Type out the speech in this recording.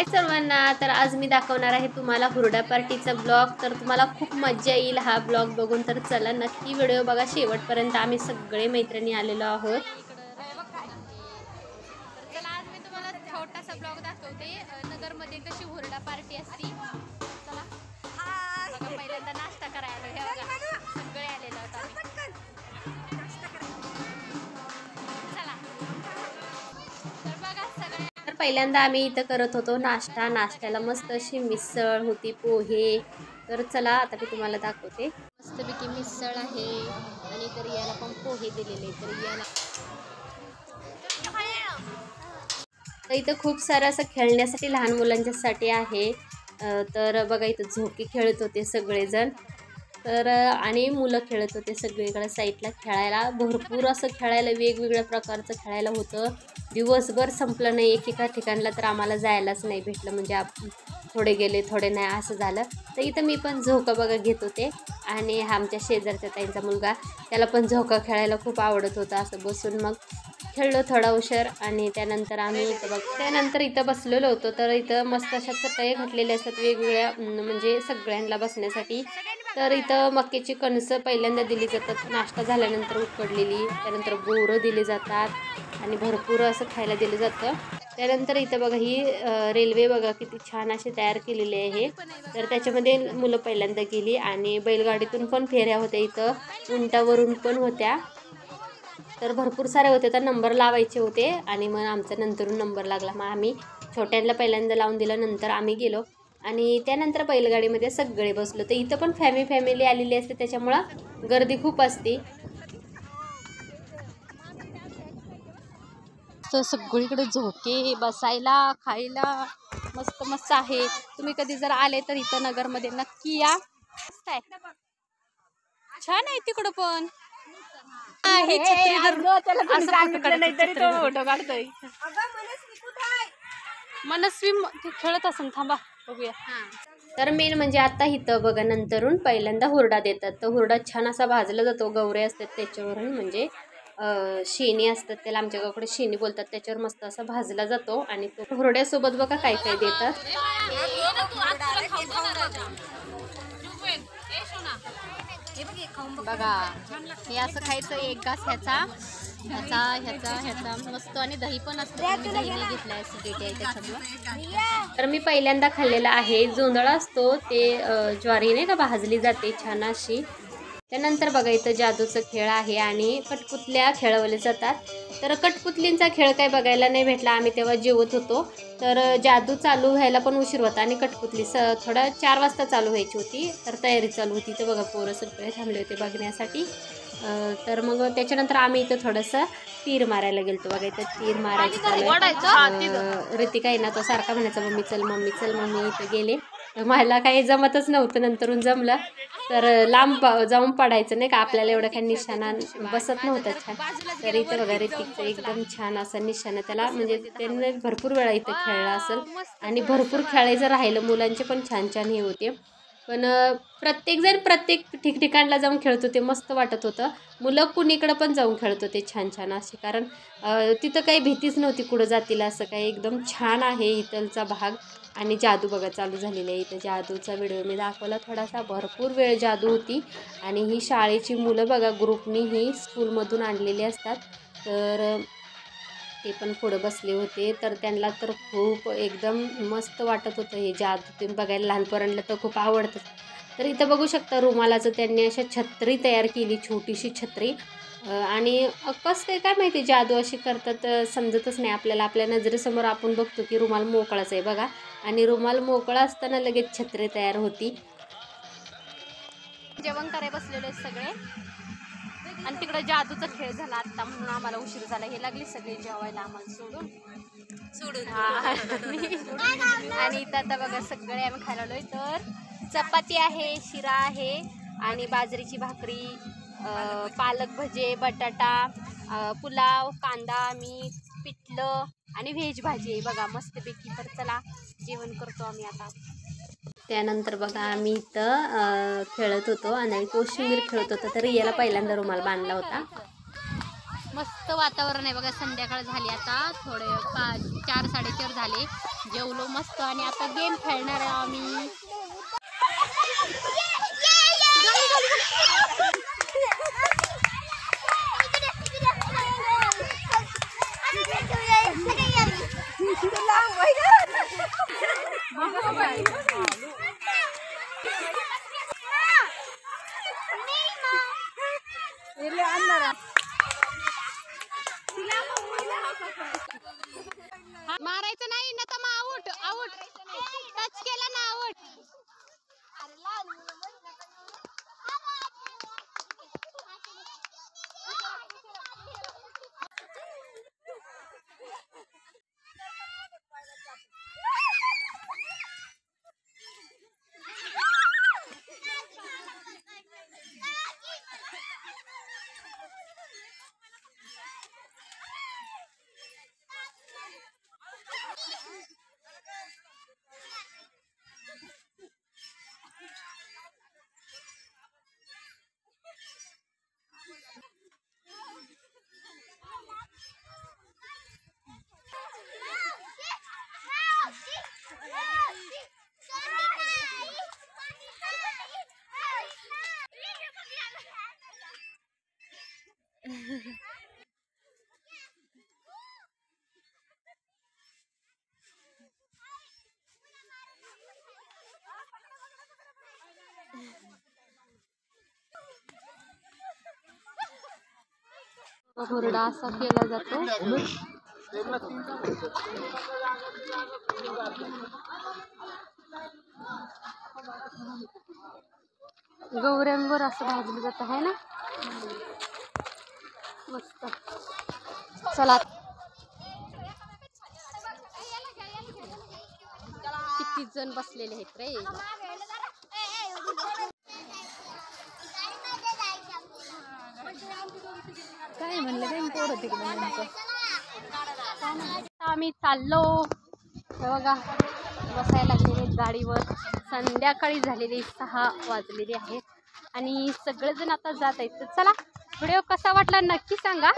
सर्वांना, तर आज मी दाखवणार आहे तुम्हाला हुरडा पार्टीचा ब्लॉग. तर तुम्हाला खूप मजा येईल हा ब्लॉग बघून. तर चला नक्की व्हिडिओ बघा शेवटपर्यंत. आम्ही सगळे मैत्रिणी आलेलो आहोत. चला आज मी तुम्हाला छोटासा ब्लॉग दाखवते नगरमध्ये कशी हुरडा पार्टी असती. चला बघा, पहिल्यांदा नाश्ता करायला हे बघा सगळे आलेलो आहोत आम्ही. चला तर बघा सगळे. तर पहिल्यांदा आम्ही इथं करत होतो नाश्ता. नाश्त्याला मस्त अशी मिसळ होती, पोहे. तर चला आता मी तुम्हाला दाखवते. मस्तपैकी मिसळ आहे आणि तर याला पण पोहे दिलेले. तर याला तर इथं खूप सारं असं खेळण्यासाठी लहान मुलांच्यासाठी आहे. तर बघा इथं झोके खेळत होते सगळेजण. तर आणि मुलं खेळत होते सगळीकडे साईडला. खेळायला भरपूर असं खेळायला वेगवेगळ्या प्रकारचं खेळायला होतं. दिवसभर संपलं नाही. एकेका ठिकाणला तर आम्हाला जायलाच नाही भेटलं. म्हणजे थोडे गेले थोडे नाही असं झालं. तर इथं मी पण झोका बघा घेत होते. आणि आमच्या शेजारच्या ताईंचा मुलगा, त्याला पण झोका खेळायला खूप आवडत होता. असं बसून मग खेळलो थोडा उशीर. आणि त्यानंतर आम्ही त्यानंतर इथं बसलेलो होतो. तर इथं मस्त अशा चटई घातलेल्या असतात वेगवेगळ्या, म्हणजे सगळ्यांना बसण्यासाठी. तर इथं मक्याची कणसं पहिल्यांदा दिली जातात नाश्ता झाल्यानंतर उकडलेली. त्यानंतर बोरं दिली जातात आणि भरपूर असं खायला दिलं जातं. त्यानंतर इथं बघा ही रेल्वे बघा किती छान अशी तयार केलेली आहे. तर त्याच्यामध्ये मुलं पहिल्यांदा गेली. आणि बैलगाडीतून पण फेऱ्या होत्या इथं, उंटावरून पण होत्या. तर भरपूर सारे होते. तर नंबर लावायचे होते आणि मग आमचा नंतरून नंबर लागला. मग आम्ही छोट्यांना पहिल्यांदा लावून दिलं, नंतर आम्ही गेलो. आणि त्यानंतर बैलगाडीमध्ये सगळे बसलो. तर इथं पण फॅमिली आलेली असते, त्याच्यामुळं गर्दी खूप असते. तर सगळीकडे झोके बसायला खायला मस्त मस्त आहे. तुम्ही कधी जर आले तर इथं नगरमध्ये नक्की या. मस्त आहे, छान आहे तिकडं पण. ही छत्री नाही तरी तो फोटो काढतोय. मनस्वी खेळत असेल, थांबा बघूया. तर मेन म्हणजे आता इथं बघा नंतरून पहिल्यांदा हुरडा देतात. तर हुरडा छान असा भाजला जातो. गवरे असतात त्याच्यावरून, म्हणजे शेणी असतात, त्याला आमच्या गावाकडे शेणी बोलतात. त्याच्यावर मस्त असा भाजला जातो. आणि तो हुरड्यासोबत बघा काय काय देतात. बघा हे असं खायचं, एक घास ह्याचा मस्त. आणि दही पण असतं, दही नाही घेतलं, ऍसिडिटी आहे त्याच्यामुळं. तर मी पहिल्यांदा खाल्लेला आहे. जोंधळा असतो ते ज्वारी नाही का भाजली जाते छान अशी. त्यानंतर बघा इथं जादूचा खेळ आहे आणि कठपुतल्या खेळवले जातात. तर कठपुतलींचा खेळ काही बघायला नाही भेटला, आम्ही तेव्हा जेवत होतो. तर जादू चालू व्हायला पण उशीर होता आणि कठपुतली थोडा 4 वाजता चालू व्हायची होती. तर तयारी चालू होती. तर बघा पोरं सगळे थांबले होते बघण्यासाठी. तर मग त्याच्यानंतर आम्ही इथं थोडंसं तीर मारायला गेलतो. बघा इथं तीर मारायचं चालू. ऋतिका आहे ना, तो सारखा म्हणायचा मम्मी चल मम्मी चल मम्मी. इथं गेले. मला काही जमतच नव्हतं, नंतरून जमलं. तर लांब जाऊन पडायचं नाही का, आपल्याला एवढं काही निशाणा बसत नव्हतं छान. तर इथं बघा ऋतिकचं एकदम छान असा निशाणा त्याला, म्हणजे त्यांनी भरपूर वेळा इथं खेळला असेल. आणि भरपूर खेळायचं राहिलं. मुलांचे पण छान छान हे होते. पण प्रत्येकजण प्रत्येक ठिकठिकाणला जाऊन खेळत होते, मस्त वाटत होतं. मुलं कुणीकडं पण जाऊन खेळत होते छान छान असे. कारण तिथं काही भीतीच नव्हती कुठं जातील असं काही. एकदम छान आहे इथलचा भाग. आणि जादू बघा चालू झालेली आहे. इथं जादूचा व्हिडिओ मी दाखवला थोडासा. भरपूर वेळ जादू होती. आणि ही शाळेची मुलं बघा ग्रुपनी ही स्कूलमधून आणलेली असतात. तर ते पण पुढं बसले होते. तर त्यांना तर खूप एकदम मस्त वाटत होतं हे जादू. ते बघायला लहानपोरांना तर खूप आवडतं. तर इथं बघू शकता रुमालाचं त्यांनी अशा छत्री तयार केली, छोटीशी छत्री. आणि कसं काय माहिती जादू अशी करतात समजतच नाही आपल्याला. आपल्या नजरेसमोर आपण बघतो की रुमाल मोकळाच आहे बघा. आणि रुमाल मोकळा असताना लगेच छत्री तयार होती. जेवण करायला बसलेले सगळे. आणि तिकडे जादूचा खेळ झाला आता, म्हणून आम्हाला उशीर झाला. हे लागली सगळे जेवायला आम्हाला सोडून. आणि इथं आता बघा सगळे आम्ही खायला आलोय. तर चपाती आहे, शिरा आहे आणि बाजरीची भाकरी, पालक भजे, बटाटा, पुलाव, कांदा, मीठ, पिठलं आणि व्हेज भाजी आहे बघा मस्तपैकी. तर चला जेवण करतो आम्ही आता. त्यानंतर बघा आम्ही इथं खेळत होतो आणि कोशिंबीर खेळत होतो. तर याला पहिल्यांदा रुमाल बांधला होता. मस्त वातावरण आहे बघा. संध्याकाळ झाली आता, थोडे 4 साडेचार झाले. जेवलो मस्त आणि आता गेम खेळणार आहे आम्ही. मारायचं नाही ना, तर मग आउट. आउट टच केला ना आउट. हुरडा असा केला जातो. गौऱ्यांवर असं भाजलं जात आहे ना, मस्त. चला किती जण बसलेले आहेत रे. काय म्हणलं काय पोरं तिकडे. आम्ही चाललो बघा, बसायला लागलेले गाडीवर. संध्याकाळी झालेली 6 वाजलेले आहेत आणि सगळेजण आता जात आहेत. तर चला, व्हिडिओ कसा वाटला नक्की सांगा.